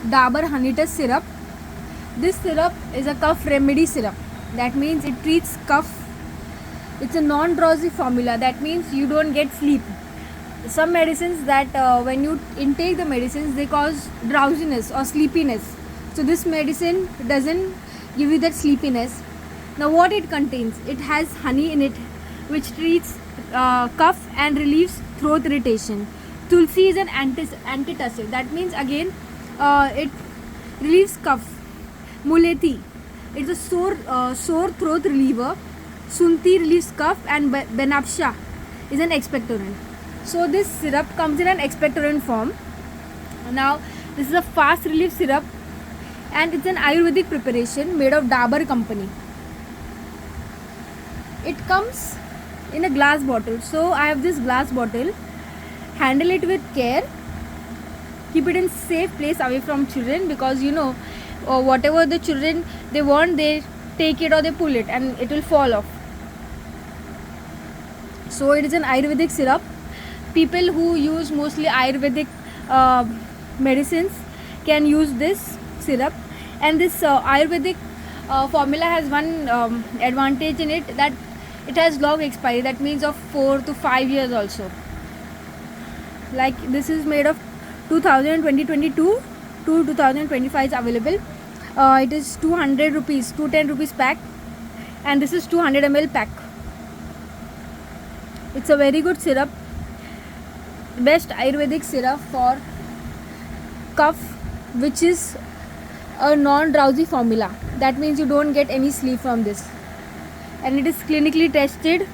Dabur Honey Test syrup. This syrup is a cough remedy syrup. That means it treats cough. It's a non-drowsy formula. That means you don't get sleep. Some medicines that when you intake the medicines, they cause drowsiness or sleepiness. So this medicine doesn't give you that sleepiness. Now what it contains? It has honey in it, which treats cough and relieves throat irritation. Tulsi is an antitussive. That means again it relieves cough. Muleti, it's a sore throat reliever. Sunti relieves cough, and Benapsha is an expectorant. So this syrup comes in an expectorant form. Now this is a fast relief syrup, and it's an Ayurvedic preparation made of Dabur company. It comes in a glass bottle. So I have this glass bottle. Handle it with care. Keep it in safe place away from children, because whatever the children they want, they take it or they pull it and it will fall off. So it is an Ayurvedic syrup. People who use mostly Ayurvedic medicines can use this syrup. And this Ayurvedic formula has one advantage in it, that it has long expiry. That means of 4 to 5 years also. Like this is made of 2022 to 2025 is available. It is 200 rupees, 210 rupees pack, and this is 200 ml pack. It's a very good syrup. Best Ayurvedic syrup for cough, which is a non-drowsy formula. That means you don't get any sleep from this, and it is clinically tested